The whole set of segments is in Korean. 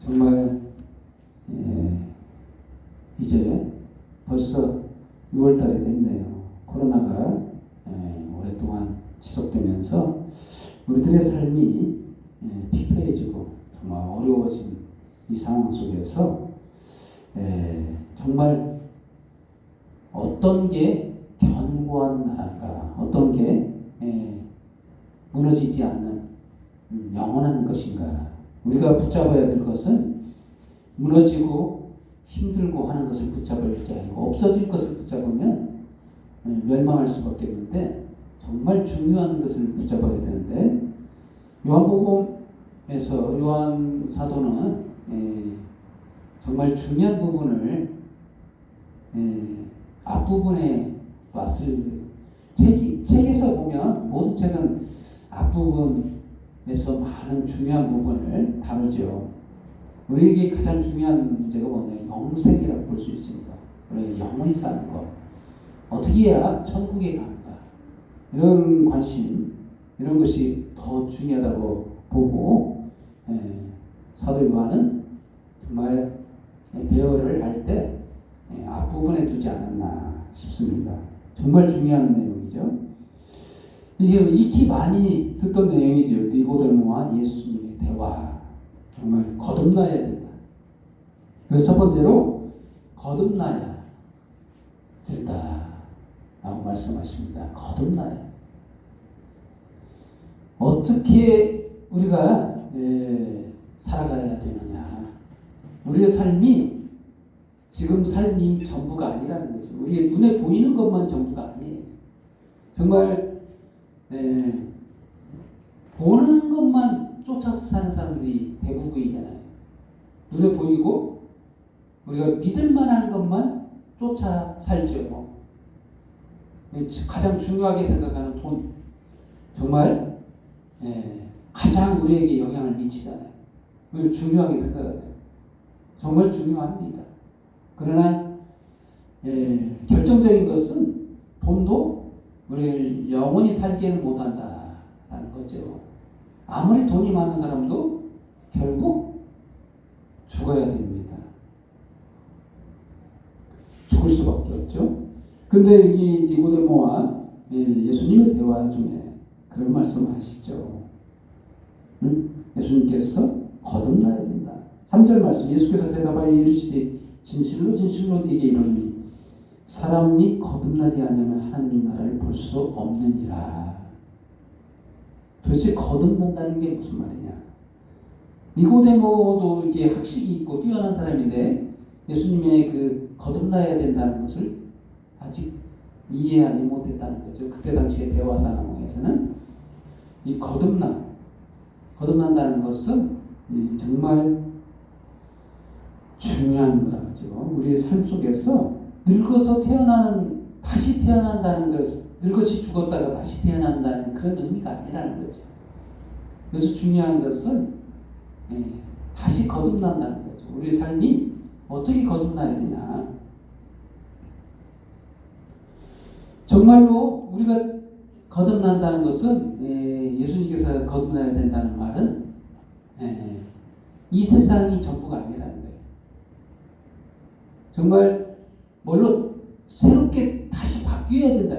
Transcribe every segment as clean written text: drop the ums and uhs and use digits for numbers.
정말 이제 벌써 6월 달이 됐네요. 코로나가 오랫동안 지속되면서 우리들의 삶이 피폐해지고 정말 어려워진 이 상황 속에서 정말 어떤 게 견고한 나라가, 어떤 게 무너지지 않는 영원한 것인가. 우리가 붙잡아야 될 것은 무너지고 힘들고 하는 것을 붙잡을 게 아니고 없어질 것을 붙잡으면 멸망할 수밖에 없는데 정말 중요한 것을 붙잡아야 되는데, 요한복음에서 요한 사도는 정말 중요한 부분을 앞부분에 왔을 책에서 보면 모든 책은 앞부분에서 많은 중요한 부분을 다루죠. 우리에게 가장 중요한 문제가 뭐냐? 영생이라고 볼 수 있습니다. 우리 영원히 사는 것. 어떻게 해야 천국에 가는가? 이런 관심, 이런 것이 더 중요하다고 보고 사도 요한은 정말 배열을 할 때 앞부분에 두지 않았나 싶습니다. 정말 중요한 내용이죠. 이게 익히 많이 듣던 내용이죠. 니고데모와 예수님의 대화. 정말 거듭나야 된다. 그래서 첫 번째로 거듭나야 된다 라고 말씀하십니다. 거듭나야. 어떻게 우리가 살아가야 되느냐. 우리의 삶이 지금 삶이 전부가 아니라는 거죠. 우리의 눈에 보이는 것만 전부가 아니에요. 정말 보는 것만 쫓아서 사는 사람들이 대부분이잖아요. 눈에 보이고 우리가 믿을 만한 것만 쫓아 살죠. 가장 중요하게 생각하는 돈. 정말 가장 우리에게 영향을 미치잖아요. 그걸 중요하게 생각하세요. 정말 중요합니다. 그러나 결정적인 것은 돈도 우리를 영원히 살게는 못한다라는 거죠. 아무리 돈이 많은 사람도 결국 죽어야 됩니다. 죽을 수밖에 없죠. 근데 이 니고데모와 예수님의 대화 중에 그런 말씀을 하시죠. 예수님께서 거듭나야 된다. 3절 말씀, 예수께서 대답하여 이르시되 진실로 진실로 네게 이르노니 사람이 거듭나지 않으면 하나님 나라를 볼 수 없느니라. 도대체 거듭난다는 게 무슨 말이냐? 니고데모도 이게 학식이 있고 뛰어난 사람인데 예수님의 그 거듭나야 된다는 것을 아직 이해하지 못했다는 거죠. 그때 당시의 대화 상황에서는 이 거듭난다는 것은 정말 중요한 거죠. 우리의 삶 속에서 늙어서 다시 태어난다는 것, 늙어서 죽었다가 다시 태어난다는 그런 의미가 아니라는 거죠. 그래서 중요한 것은 다시 거듭난다는 거죠. 우리의 삶이 어떻게 거듭나야 되냐. 정말로 우리가 거듭난다는 것은 예수님께서 거듭나야 된다는 말은 이 세상이 전부가 아니라는 거예요. 정말 뭘로 새롭게 다시 바뀌어야 된다.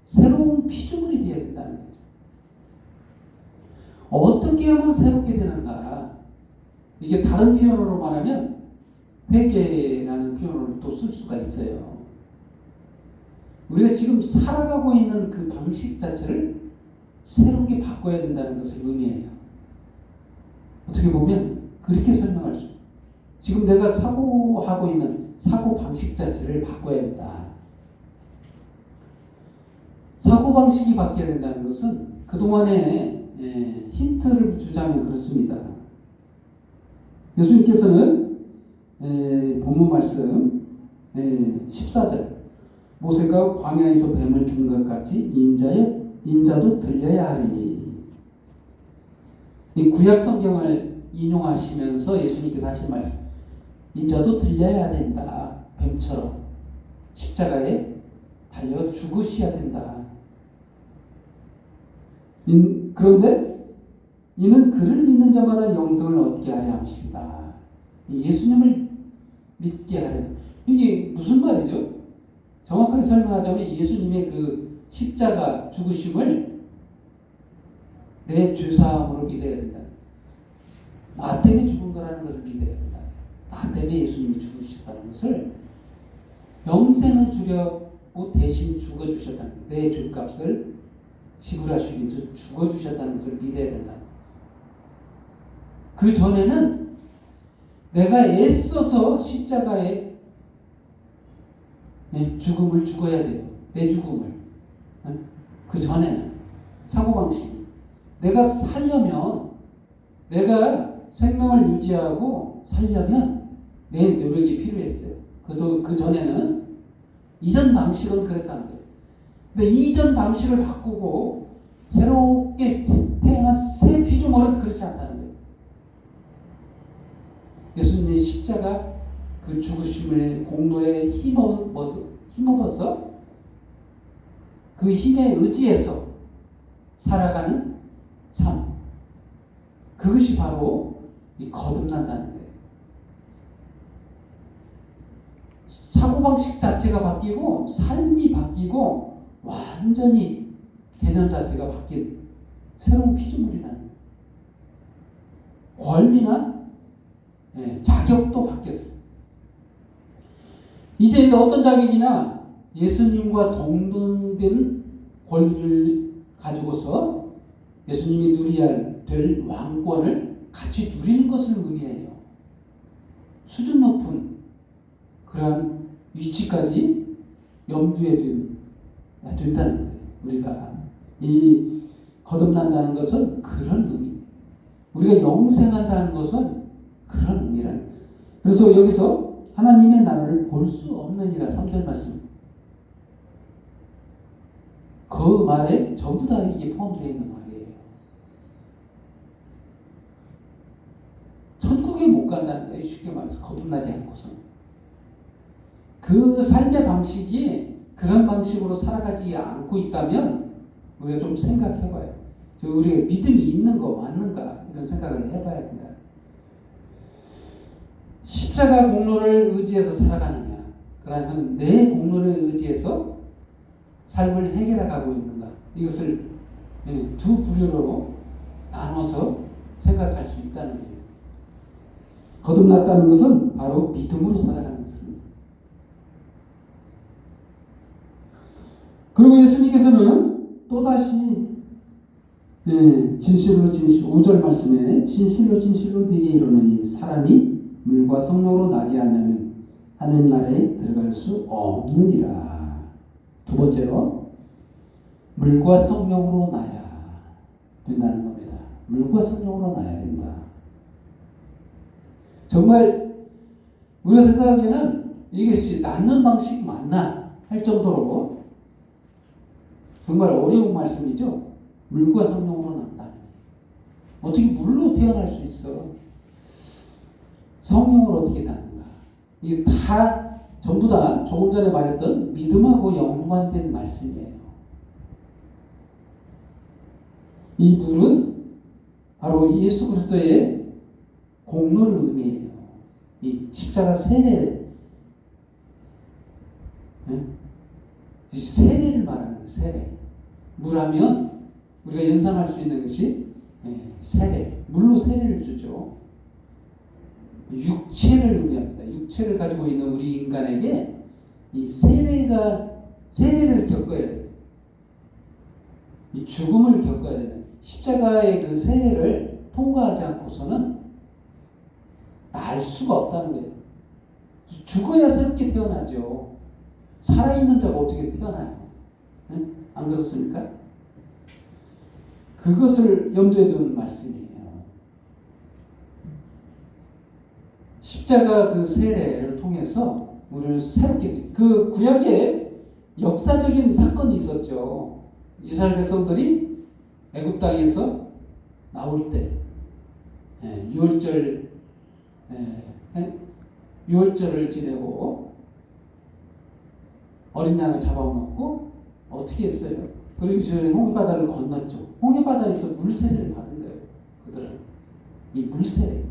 새로운 피조물이 되어야 된다는 거죠. 어떻게 하면 새롭게 되는가? 이게 다른 표현으로 말하면 회개라는 표현을 또 쓸 수가 있어요. 우리가 지금 살아가고 있는 그 방식 자체를 새롭게 바꿔야 된다는 것을 의미해요. 어떻게 보면 그렇게 설명할 수 있어요. 지금 내가 사고하고 있는 사고 방식 자체를 바꿔야 된다. 사고 방식이 바뀌어야 된다는 것은 그동안에 힌트를 주자면 그렇습니다. 예수님께서는 본문 말씀 14절 모세가 광야에서 뱀을 든 것 같이 인자도 들려야 하리니. 이 구약 성경을 인용하시면서 예수님께서 하신 말씀, 인자도 들려야 된다. 뱀처럼 십자가에 달려 죽으셔야 된다. 그런데 이는 그를 믿는 자마다 영생을 얻게 하려 함이십니다. 예수님을 믿게 하려. 이게 무슨 말이죠? 정확하게 설명하자면 예수님의 그 십자가 죽으심을 내 죄사함으로 믿어야 된다. 나 때문에 죽은 거라는 것을 믿어야 된다. 나 때문에 예수님이 죽으셨다는 것을, 영생을 주려고 대신 죽어주셨다는 것, 내 죄값을 지불하시기 위해서 죽어주셨다는 것을 믿어야 된다. 그 전에는 내가 애써서 십자가에 죽음을 죽어야 돼요. 내 죽음을. 그 전에는 사고방식. 내가 살려면, 내가 생명을 유지하고 살려면 내 노력이 필요했어요. 그 전에는 이전 방식은 그랬다는 거예요. 근데 이전 방식을 바꾸고 새롭게 태어난 새 피조물은 그렇지 않다는 거예요. 예수님의 십자가 그 죽으심을 공로에 힘입어서 그 힘에 의지해서 살아가는 삶, 그것이 바로 이 거듭난다는 거예요. 사고방식 자체가 바뀌고 삶이 바뀌고 완전히 개념 자체가 바뀐 새로운 피조물이라는 거예요. 권리나 자격도 바뀌었어요. 이제 어떤 자격이나 예수님과 동등된 권리를 가지고서 예수님이 누려야 될 왕권을 같이 누리는 것을 의미해요. 수준 높은 그러한 위치까지 염두에 된다는 거예요. 우리가 이 거듭난다는 것은 그런 의미, 우리가 영생한다는 것은 그런 의미라는 거예요. 그래서 여기서 하나님의 나라를 볼 수 없느니라 3절 말씀, 그 말에 전부 다 이게 포함되어 있는 말이에요. 천국에 못 간다는 거예요. 쉽게 말해서 거듭나지 않고서는. 그 삶의 방식이 그런 방식으로 살아가지 않고 있다면 우리가 좀 생각해봐요. 우리가 믿음이 있는 거 맞는가, 이런 생각을 해봐야 된다. 십자가 공로를 의지해서 살아가느냐, 그러면 내 공로를 의지해서 삶을 해결해가고 있는가, 이것을 두 부류로 나눠서 생각할 수 있다는 거예요. 거듭났다는 것은 바로 믿음으로 살아가는 것입니다. 그리고 예수님께서는 또다시 진실로 5절 말씀에 진실로 진실로 네게 이르노니 사람이 물과 성령으로 나지 않으면 하나님 나라에 들어갈 수 없느니라. 두 번째로 물과 성령으로 나야 된다는 겁니다. 물과 성령으로 나야 된다. 정말 우리가 생각하기에는 이것이 낫는 방식이 맞나 할 정도로 정말 어려운 말씀이죠. 물과 성령으로 난다. 어떻게 물로 태어날 수 있어? 성령으로 어떻게 낳는가? 이게 다 전부 다 조금 전에 말했던 믿음하고 연관된 말씀이에요. 이 물은 바로 예수 그리스도의 공로를 의미해요. 이 십자가 세례, 세례를 말하는 거예요. 세례. 물하면 우리가 연상할 수 있는 것이 세례. 물로 세례를 주죠. 육체를 의미합니다. 육체를 가지고 있는 우리 인간에게 이 세례를 겪어야 돼요. 이 죽음을 겪어야 되는 십자가의 그 세례를 통과하지 않고서는 날 수가 없다는 거예요. 죽어야 새롭게 태어나죠. 살아있는 자가 어떻게 태어나요? 네? 안 그렇습니까? 그것을 염두에 두는 말씀이에요. 십자가 그 세례를 통해서 우리를 새롭게, 그 구약에 역사적인 사건이 있었죠. 이스라엘 백성들이 애굽 땅에서 나올 때 유월절을 지내고 어린 양을 잡아먹고 어떻게 했어요? 그리고 이제 홍해바다를 건넜죠. 홍해바다에서 물세례를 받은 거예요. 그들은 이 물세례,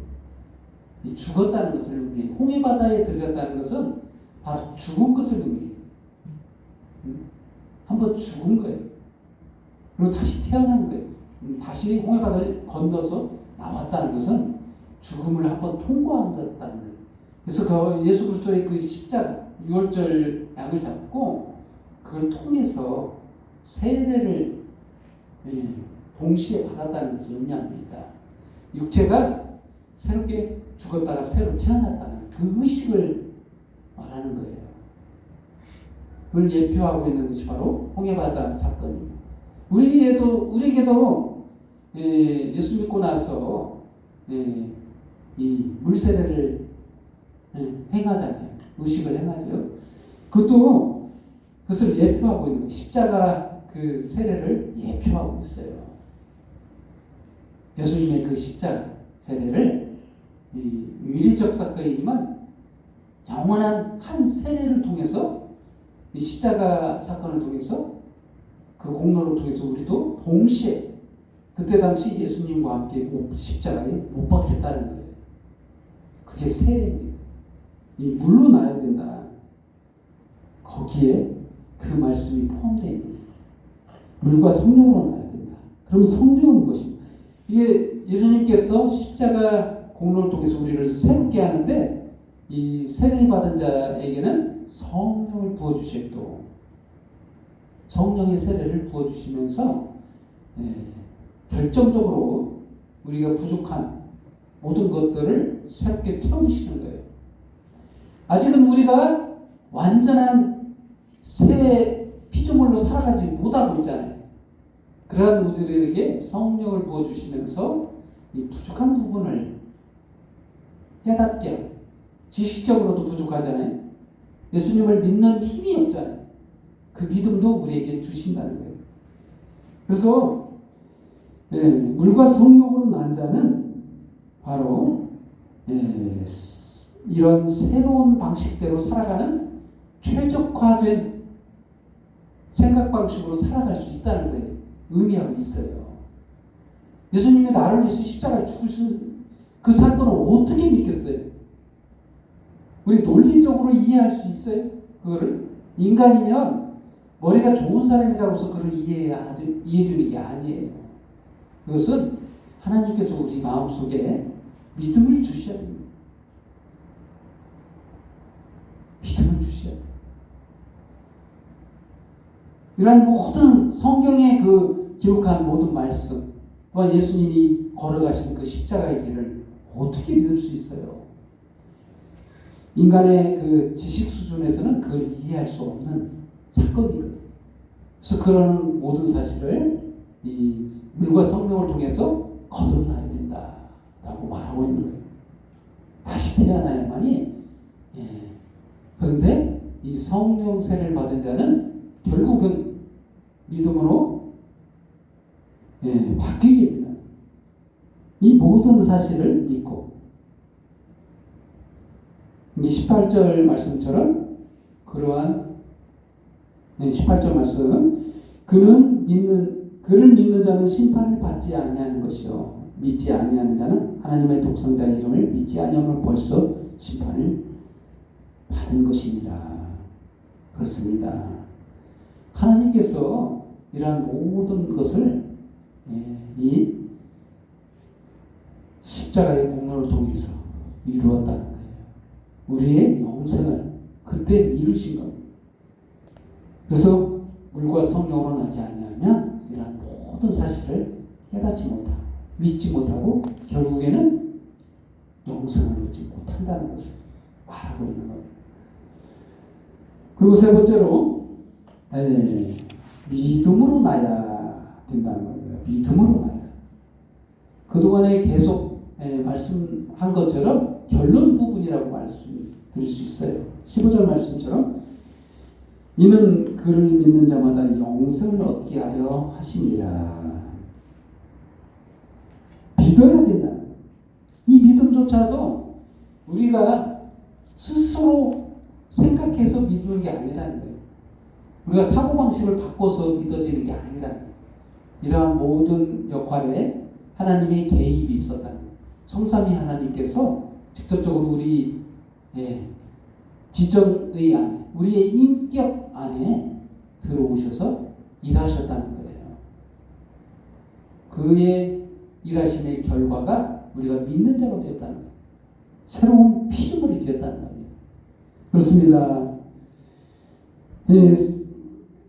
이 죽었다는 것을 의미해요. 홍해바다에 들어갔다는 것은 바로 죽은 것을 의미해요. 한번 죽은 거예요. 그리고 다시 태어난 거예요. 다시 홍해바다를 건너서 나왔다는 것은 죽음을 한번 통과한 것다는 거예요. 그래서 그 예수 그리스도의 그 십자가, 유월절 약을 잡고 그걸 통해서 세례를 동시에 받았다는 것을 의미합니다. 육체가 새롭게 죽었다가 새로 태어났다는 그 의식을 말하는 거예요. 그걸 예표하고 있는 것이 바로 홍해바다 사건입니다. 우리에게도 예수 믿고 나서 이 물세례를 행하잖아요. 의식을 행하죠. 그것을 예표하고 있는 거예요. 십자가 그 세례를 예표하고 있어요. 예수님의 그 십자가 세례를 위리적 사건이지만 영원한 한 세례를 통해서 이 십자가 사건을 통해서 그 공로를 통해서 우리도 동시에 그때 당시 예수님과 함께 십자가에 못 박혔다는 거예요. 그게 세례입니다. 이 물로 나야 된다. 거기에 그 말씀이 포함되어 있는 거예요. 물과 성령으로 나야 된다. 그러면 성령은 것입니다. 이게 예수님께서 십자가 공로를 통해서 우리를 새롭게 하는데 이 세례를 받은 자에게는 성령을 부어주셨고 성령의 세례를 부어주시면서 결정적으로 우리가 부족한 모든 것들을 새롭게 채우시는 거예요. 아직은 우리가 완전한 새 피조물로 살아가지 못하고 있잖아요. 그러한 우리들에게 성령을 부어주시면서 이 부족한 부분을 깨닫게 하고 지식적으로도 부족하잖아요. 예수님을 믿는 힘이 없잖아요. 그 믿음도 우리에게 주신다는 거예요. 그래서 물과 성령으로 난 자는 바로 이런 새로운 방식대로 살아가는 최적화된 생각 방식으로 살아갈 수 있다는 거예요. 의미하고 있어요. 예수님이 나를 위해서 십자가에 죽으신 그 사건을 어떻게 믿겠어요? 우리 논리적으로 이해할 수 있어요? 그거를? 인간이면 머리가 좋은 사람이라고 해서 그걸 이해되는 게 아니에요. 그것은 하나님께서 우리 마음속에 믿음을 주셔야 됩니다. 믿음을 주셔야 돼요. 이러한 모든 성경에 그 기록한 모든 말씀, 또한 예수님이 걸어가신 그 십자가의 길을 어떻게 믿을 수 있어요? 인간의 그 지식 수준에서는 그걸 이해할 수 없는 사건이거든요. 그래서 그런 모든 사실을 이 물과 성령을 통해서 거듭나야 된다라고 말하고 있는 거예요. 다시 태어나야만이. 그런데 이 성령 세례를 받은 자는 결국은 믿음으로 바뀌게 된다. 이 모든 사실을 믿고 이게 18절 말씀처럼 그러한 18절 말씀 그를 믿는 자는 심판을 받지 아니하는 것이요 믿지 아니하는 자는 하나님의 독생자의 이름을 믿지 아니하면 벌써 심판을 받은 것이니라. 그렇습니다. 하나님께서 이러한 모든 것을 이 십자가의 공로를 통해서 이루었다는 거예요. 우리의 영생을 그때 이루신 겁니다. 그래서 물과 성령으로 나지 아니하면 이러한 모든 사실을 깨닫지 못하고 믿지 못하고 결국에는 영생을 얻지 못한다는 것을 말하고 있는 겁니다. 그리고 세 번째로 믿음으로 나야 된다는 겁니다. 믿음으로 나야. 그동안에 계속 말씀한 것처럼 결론 부분이라고 말씀드릴 수 있어요. 15절 말씀처럼 이는 그를 믿는 자마다 영생을 얻게 하려 하심이라. 믿어야 된다. 이 믿음조차도 우리가 스스로 생각해서 믿는 게 아니라는 거예요. 우리가 사고방식을 바꿔서 믿어지는 게 아니라는 거예요. 이러한 모든 역할에 하나님의 개입이 있었다는 거예요. 성삼위 하나님께서 직접적으로 우리 지정의 안에, 우리의 인격 안에 들어오셔서 일하셨다는 거예요. 그의 일하심의 결과가 우리가 믿는 자가 되었다는 거예요. 새로운 피조물이 되었다는 겁니다. 그렇습니다.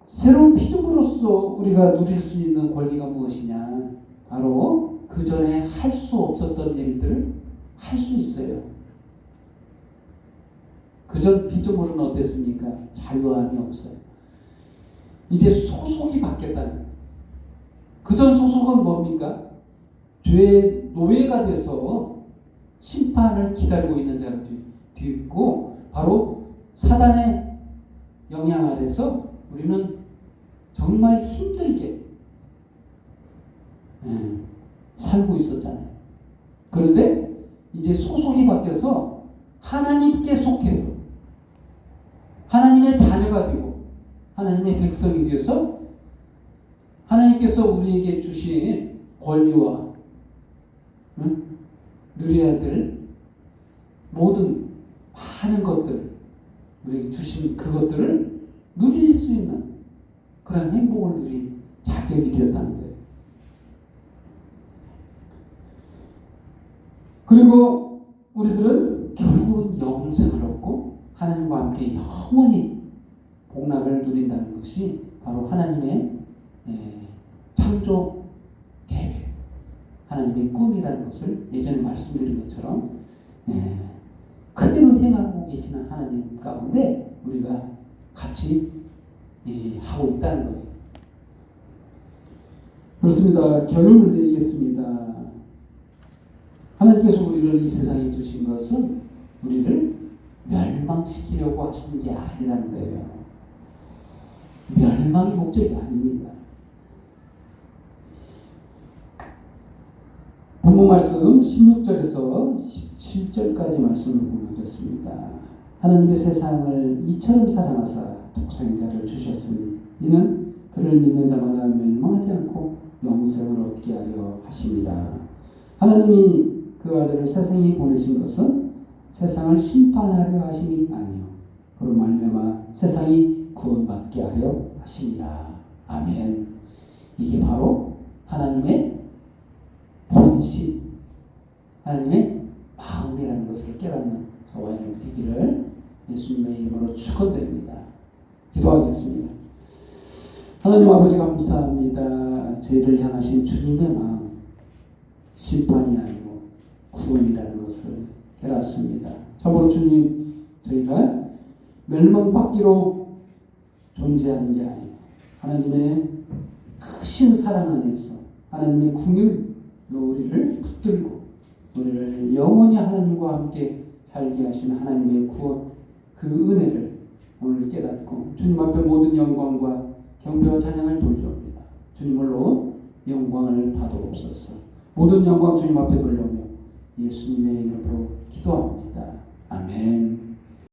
새로운 피조물로서 우리가 누릴 수 있는 권리가 무엇이냐? 바로 그 전에 할 수 없었던 일들을 할 수 있어요. 그전 피조물은 어땠습니까? 자유함이 없어요. 이제 소속이 바뀌었다는 거예요. 그전 소속은 뭡니까? 죄의 노예가 돼서 심판을 기다리고 있는 자가 되었고, 바로 사단의 영향 아래서 우리는 정말 힘들게 살고 있었잖아요. 그런데 이제 소속이 바뀌어서 하나님께 속해서 하나님의 자녀가 되고 하나님의 백성이 되어서 하나님께서 우리에게 주신 권리와 누려야 될 모든 많은 것들, 우리에게 주신 그것들을 누릴 수 있는 그런 행복을 누린 자격이 되었다는 거예요. 그리고 우리들은 결국은 영생을 얻고 하나님과 함께 영원히 복락을 누린다는 것이 바로 하나님의 창조 계획, 하나님의 꿈이라는 것을 예전에 말씀드린 것처럼 그대로 행하고 계시는 하나님 가운데 우리가 같이 하고 있다는 거예요. 그렇습니다. 결론을 내리겠습니다. 하나님께서 우리를 이 세상에 두신 것은 우리를 멸망시키려고 하시는 게 아니라는 거예요. 멸망이 목적이 아닙니다. 본문 말씀 16절에서 17절까지 말씀을 보면 그렇습니다. 하나님의 세상을 이처럼 사랑하사 독생자를 주셨으니 이는 그를 믿는 자마다 멸망하지 않고 영생을 얻게 하려 하심이라. 하나님이 그 아들을 세상에 보내신 것은 세상을 심판하려 하심이 아니요 그로 말미암아 세상이 구원받게 하려 하심이라. 아멘. 이게 바로 하나님의 본심, 하나님의 마음이라는 것을 깨닫는 저와 여러분 되기를 예수님의 이름으로 축원드립니다. 기도하겠습니다. 하나님 아버지 감사합니다. 저희를 향하신 주님의 마음, 심판이 아니고 구원이라는 것을 깨닫습니다. 참으로 주님, 저희가 멸망받기로 존재하는 게 아니고 하나님의 크신 사랑 안에서 하나님의 궁율로 우리를 붙들고 우리를 영원히 하나님과 함께 살게 하시는 하나님의 구원, 그 은혜를 오늘 깨닫고 주님 앞에 모든 영광과 경배와 찬양을 돌려옵니다. 주님을로 영광을 받아옵소서. 모든 영광 주님 앞에 돌려오며 예수님의 이름으로 기도합니다. 아멘.